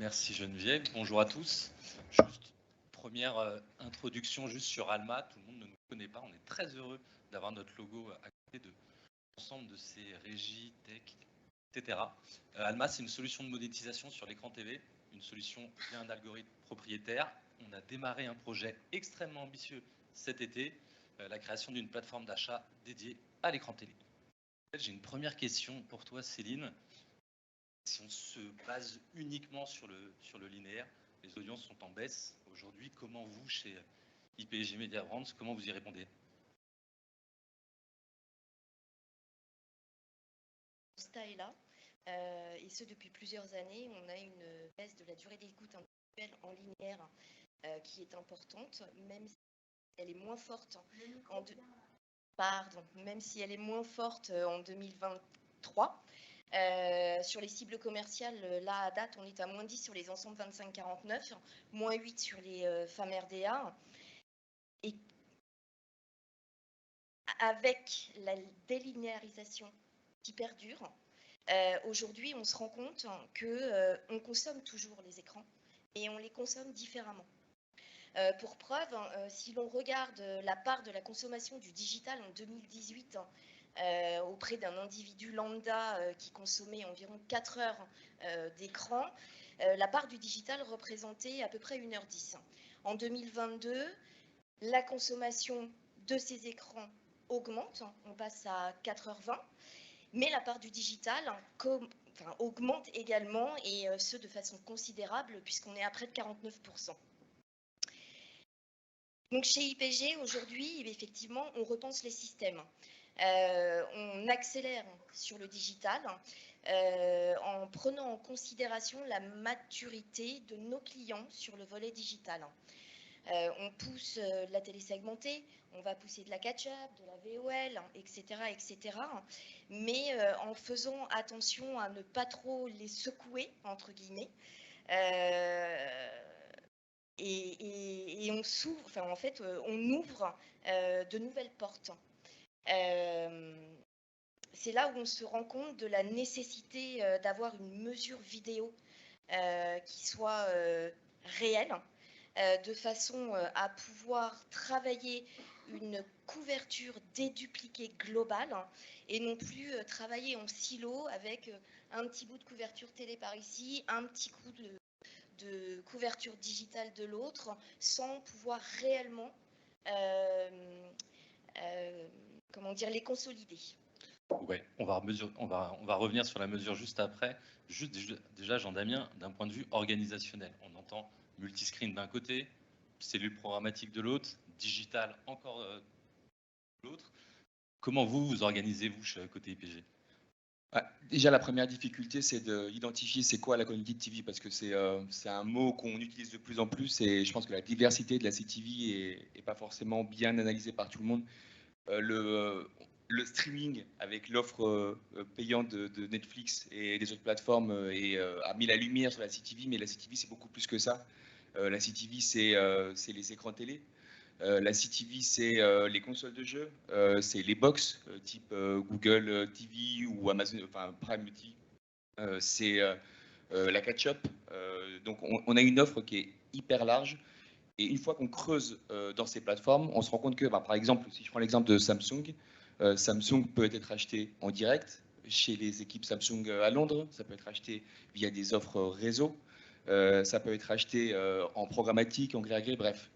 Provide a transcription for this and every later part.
Merci Geneviève, bonjour à tous. Juste première introduction juste sur Alma, tout le monde ne nous connaît pas, on est très heureux d'avoir notre logo à côté de l'ensemble de ces régies, tech, etc. Alma, c'est une solution de monétisation sur l'écran TV, une solution via un algorithme propriétaire. On a démarré un projet extrêmement ambitieux cet été, la création d'une plateforme d'achat dédiée à l'écran télé. J'ai une première question pour toi Céline. Si on se base uniquement sur le linéaire, les audiences sont en baisse. Aujourd'hui, comment vous, chez IPG Media Brands, comment vous y répondez? Le constat est là, et ce depuis plusieurs années. On a une baisse de la durée d'écoute individuelle en linéaire qui est importante, même si elle est moins forte même si elle est moins forte en 2023. Sur les cibles commerciales, là à date, on est à moins 10 sur les ensembles 25-49, moins 8 sur les femmes RDA. Et avec la délinéarisation qui perdure, aujourd'hui, on se rend compte qu'on consomme toujours les écrans et on les consomme différemment. Pour preuve, si l'on regarde la part de la consommation du digital en 2018 auprès d'un individu lambda qui consommait environ 4 heures d'écran, la part du digital représentait à peu près 1h10. En 2022, la consommation de ces écrans augmente, on passe à 4h20, mais la part du digital augmente également, et ce de façon considérable, puisqu'on est à près de 49%. Donc chez IPG, aujourd'hui, effectivement, on repense les systèmes. On accélère sur le digital en prenant en considération la maturité de nos clients sur le volet digital. On pousse de la télé segmentée, on va pousser de la catch-up, de la VOL, etc., etc. Mais en faisant attention à ne pas trop les secouer, entre guillemets. Et on s'ouvre, enfin en fait, on ouvre de nouvelles portes. C'est là où on se rend compte de la nécessité d'avoir une mesure vidéo qui soit réelle, de façon à pouvoir travailler une couverture dédupliquée globale et non plus travailler en silo avec un petit bout de couverture télé par ici, un petit coup de couverture digitale de l'autre, sans pouvoir réellement les consolider. Ouais, on va revenir sur la mesure juste après. Juste déjà, Jean-Damien, d'un point de vue organisationnel, on entend multiscreen d'un côté, cellule programmatique de l'autre, digital encore de l'autre. Comment vous organisez-vous côté IPG? Déjà, la première difficulté, c'est d'identifier c'est quoi la connected TV, parce que c'est un mot qu'on utilise de plus en plus, et je pense que la diversité de la CTV est pas forcément bien analysée par tout le monde. Le streaming avec l'offre payante de Netflix et des autres plateformes a mis la lumière sur la CTV, mais la CTV, c'est beaucoup plus que ça. La CTV, c'est les écrans télé. La CTV, c'est les consoles de jeux, c'est les box type Google TV ou Amazon, enfin Prime TV. C'est la catch-up. Donc on a une offre qui est hyper large. Et une fois qu'on creuse dans ces plateformes, on se rend compte que, par exemple, si je prends l'exemple de Samsung, Samsung peut être acheté en direct chez les équipes Samsung à Londres, ça peut être acheté via des offres réseau, ça peut être acheté en programmatique, en gré à gré, bref.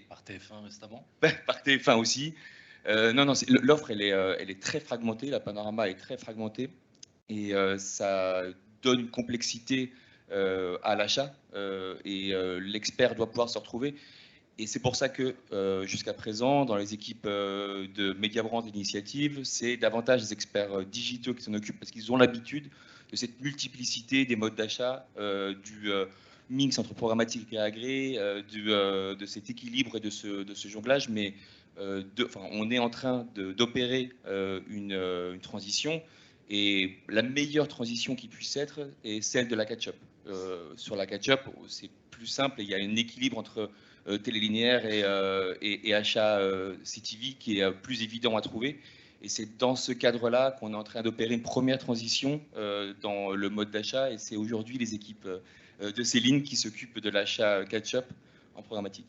Par TF1 récemment. Par TF1 aussi. Non, l'offre, elle est très fragmentée, la panorama est très fragmentée, et ça donne une complexité à l'achat, et l'expert doit pouvoir se retrouver. Et c'est pour ça que jusqu'à présent, dans les équipes de Mediabrands Initiative, c'est davantage des experts digitaux qui s'en occupent, parce qu'ils ont l'habitude de cette multiplicité des modes d'achat, du mix entre programmatique et agré, de cet équilibre et de ce jonglage. Mais on est en train d'opérer une transition, et la meilleure transition qui puisse être est celle de la catch-up. Sur la catch-up, c'est plus simple, et il y a un équilibre entre télé linéaire et achat CTV qui est plus évident à trouver. Et c'est dans ce cadre-là qu'on est en train d'opérer une première transition dans le mode d'achat. Et c'est aujourd'hui les équipes de Céline qui s'occupe de l'achat catch-up en programmatique.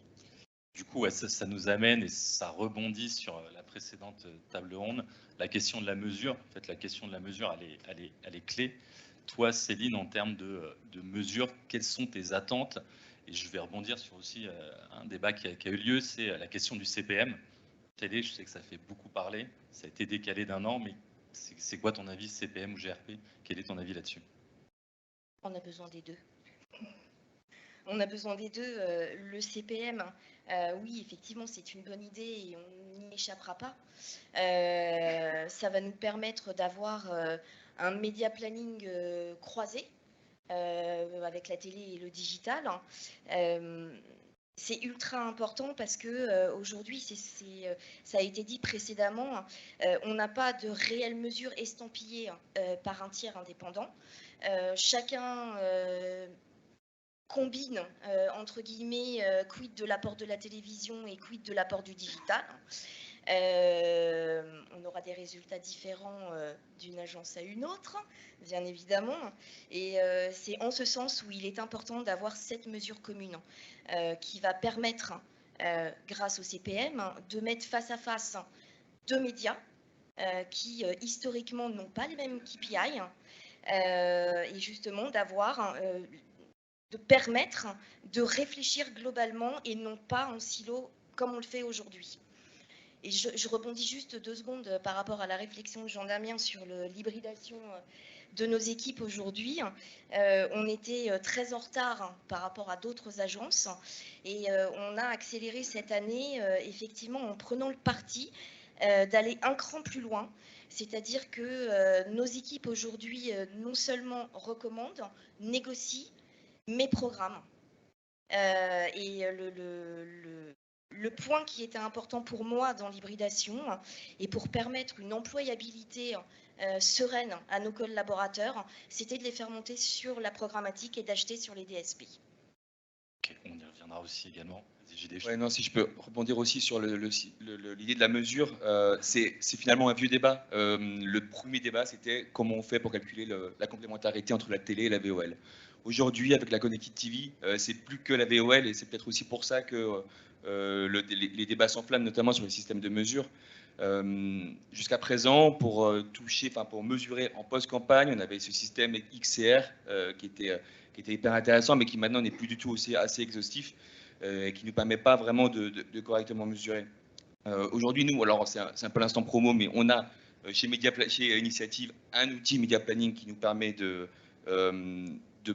Du coup, ouais, ça nous amène et ça rebondit sur la précédente table ronde, la question de la mesure. En fait, la question de la mesure, elle est clé. Toi, Céline, en termes de mesure, quelles sont tes attentes? Et je vais rebondir sur aussi un débat qui a eu lieu, c'est la question du CPM. Télé, je sais que ça fait beaucoup parler, ça a été décalé d'1 an, mais c'est quoi ton avis, CPM ou GRP? Quel est ton avis là-dessus? On a besoin des deux. On a besoin des deux. Le CPM, oui, effectivement, c'est une bonne idée et on n'y échappera pas. Ça va nous permettre d'avoir un média planning croisé avec la télé et le digital. C'est ultra important parce que aujourd'hui, ça a été dit précédemment, on n'a pas de réelle mesure estampillée par un tiers indépendant. Chacun combine, entre guillemets, quid de l'apport de la télévision et quid de l'apport du digital. On aura des résultats différents d'une agence à une autre, bien évidemment. Et c'est en ce sens où il est important d'avoir cette mesure commune qui va permettre, grâce au CPM, de mettre face à face deux médias qui, historiquement, n'ont pas les mêmes KPI et justement d'avoir de permettre de réfléchir globalement et non pas en silo comme on le fait aujourd'hui. Et je rebondis juste 2 secondes par rapport à la réflexion de Jean-Damien sur l'hybridation de nos équipes aujourd'hui. On était très en retard par rapport à d'autres agences et on a accéléré cette année effectivement en prenant le parti d'aller un cran plus loin. C'est-à-dire que nos équipes aujourd'hui non seulement recommandent, négocient, mes programmes. Et le point qui était important pour moi dans l'hybridation et pour permettre une employabilité sereine à nos collaborateurs, c'était de les faire monter sur la programmatique et d'acheter sur les DSP. Ok, on y reviendra aussi également. Ouais, non, si je peux rebondir aussi sur l'idée de la mesure, c'est finalement un vieux débat. Le premier débat, c'était comment on fait pour calculer la complémentarité entre la télé et la VOL. Aujourd'hui, avec la Connected TV, c'est plus que la VOL et c'est peut-être aussi pour ça que les débats s'enflamment, notamment sur les systèmes de mesure. Jusqu'à présent, pour pour mesurer en post-campagne, on avait ce système XCR qui était hyper intéressant, mais qui maintenant n'est plus du tout aussi assez exhaustif et qui ne nous permet pas vraiment de correctement mesurer. Aujourd'hui, nous, alors c'est un peu l'instant promo, mais on a chez Initiative un outil Media Planning qui nous permet de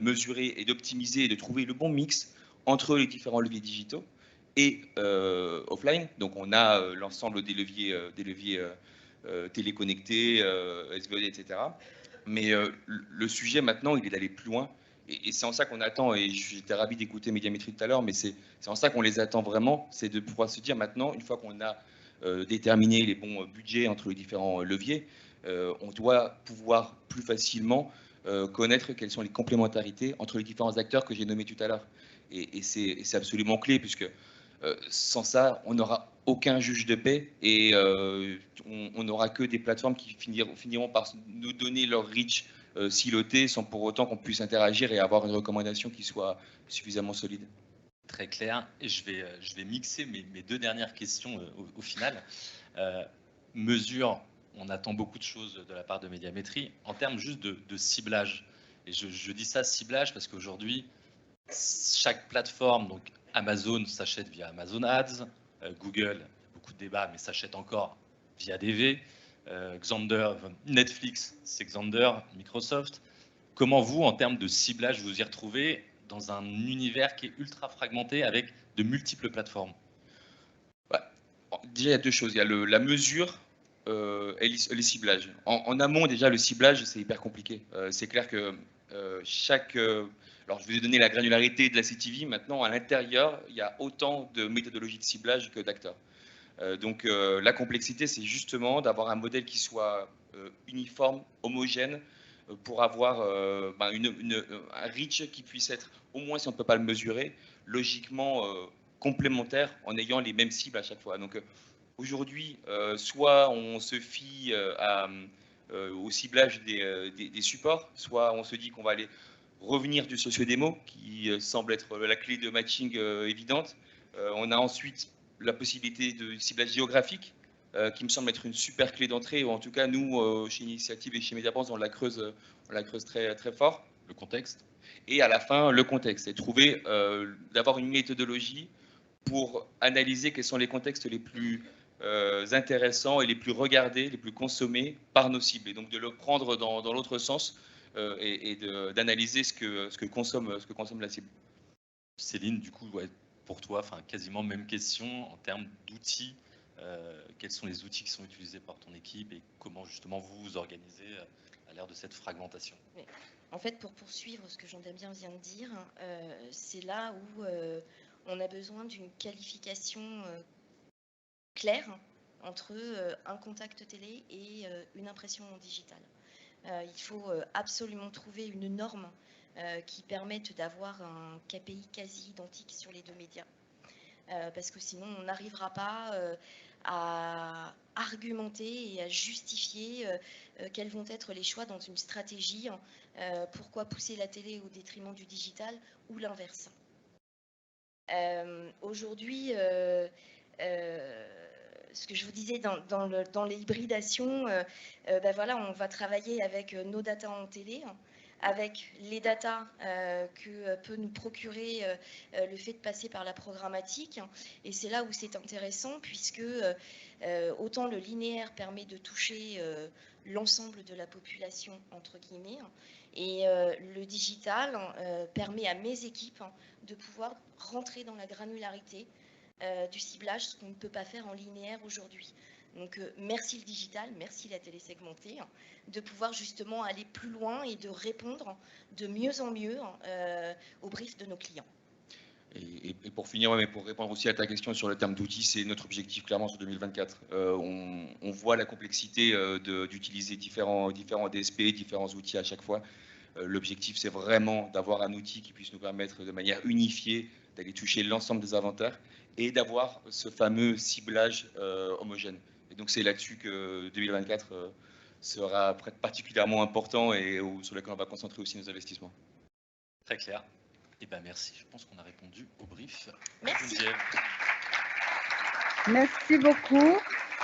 mesurer et d'optimiser et de trouver le bon mix entre les différents leviers digitaux et offline. Donc on a l'ensemble des leviers téléconnectés, SVOD, etc. Mais le sujet maintenant, il est d'aller plus loin. Et c'est en ça qu'on attend, et j'étais ravi d'écouter Médiamétrie tout à l'heure, mais c'est en ça qu'on les attend vraiment, c'est de pouvoir se dire maintenant, une fois qu'on a déterminé les bons budgets entre les différents leviers, on doit pouvoir plus facilement connaître quelles sont les complémentarités entre les différents acteurs que j'ai nommés tout à l'heure. Et c'est absolument clé, puisque sans ça, on n'aura aucun juge de paix et on n'aura que des plateformes qui finiront par nous donner leur reach siloté sans pour autant qu'on puisse interagir et avoir une recommandation qui soit suffisamment solide. Très clair. Et je vais mixer mes deux dernières questions au final. Mesure, on attend beaucoup de choses de la part de Médiamétrie en termes juste de ciblage. Et je dis ça ciblage parce qu'aujourd'hui, chaque plateforme, donc Amazon s'achète via Amazon Ads, Google, beaucoup de débats, mais s'achète encore via DV, Xandr, Netflix, c'est Xandr, Microsoft. Comment vous, en termes de ciblage, vous y retrouvez dans un univers qui est ultra fragmenté avec de multiples plateformes? Déjà, il y a deux choses. Il y a la mesure et les ciblages. En amont, déjà, le ciblage, c'est hyper compliqué. C'est clair que alors, je vous ai donné la granularité de la CTV. Maintenant, à l'intérieur, il y a autant de méthodologies de ciblage que d'acteurs. Donc, la complexité, c'est justement d'avoir un modèle qui soit uniforme, homogène, pour avoir un reach qui puisse être, au moins si on ne peut pas le mesurer, logiquement complémentaire en ayant les mêmes cibles à chaque fois. Donc, aujourd'hui, soit on se fie au ciblage des supports, soit on se dit qu'on va aller revenir du socio-démo, qui semble être la clé de matching évidente. On a ensuite la possibilité de ciblage géographique, qui me semble être une super clé d'entrée, ou en tout cas, nous, chez Initiative et chez Mediabrands, on la creuse très, très fort. Le contexte. Et à la fin, le contexte, et trouver, d'avoir une méthodologie pour analyser quels sont les contextes les plus intéressants et les plus regardés, les plus consommés par nos cibles. Et donc de le prendre dans l'autre sens et d'analyser ce que consomme la cible. Céline, du coup, ouais, pour toi, enfin, quasiment même question en termes d'outils. Quels sont les outils qui sont utilisés par ton équipe et comment justement vous vous organisez à l'ère de cette fragmentation? Oui. En fait, pour poursuivre ce que Jean-Damien vient de dire, c'est là où on a besoin d'une qualification claire entre un contact télé et une impression digitale. Il faut absolument trouver une norme qui permette d'avoir un KPI quasi identique sur les deux médias. Parce que sinon, on n'arrivera pas à argumenter et à justifier quels vont être les choix dans une stratégie, pourquoi pousser la télé au détriment du digital ou l'inverse. Aujourd'hui, ce que je vous disais dans les hybridations, ben voilà, on va travailler avec nos datas en télé, avec les datas que peut nous procurer le fait de passer par la programmatique. Et c'est là où c'est intéressant, puisque autant le linéaire permet de toucher l'ensemble de la population, entre guillemets, et le digital permet à mes équipes de pouvoir rentrer dans la granularité du ciblage, ce qu'on ne peut pas faire en linéaire aujourd'hui. Donc merci le digital, merci la télé segmentée, de pouvoir justement aller plus loin et de répondre de mieux en mieux aux briefs de nos clients. Et pour finir, mais pour répondre aussi à ta question sur le terme d'outils, c'est notre objectif clairement sur 2024. On voit la complexité d'utiliser différents DSP, différents outils à chaque fois. L'objectif, c'est vraiment d'avoir un outil qui puisse nous permettre de manière unifiée d'aller toucher l'ensemble des inventaires et d'avoir ce fameux ciblage homogène. Et donc c'est là-dessus que 2024 sera particulièrement important et sur lequel on va concentrer aussi nos investissements. Très clair. Eh ben merci, je pense qu'on a répondu au brief. Merci. Geneviève. Merci beaucoup.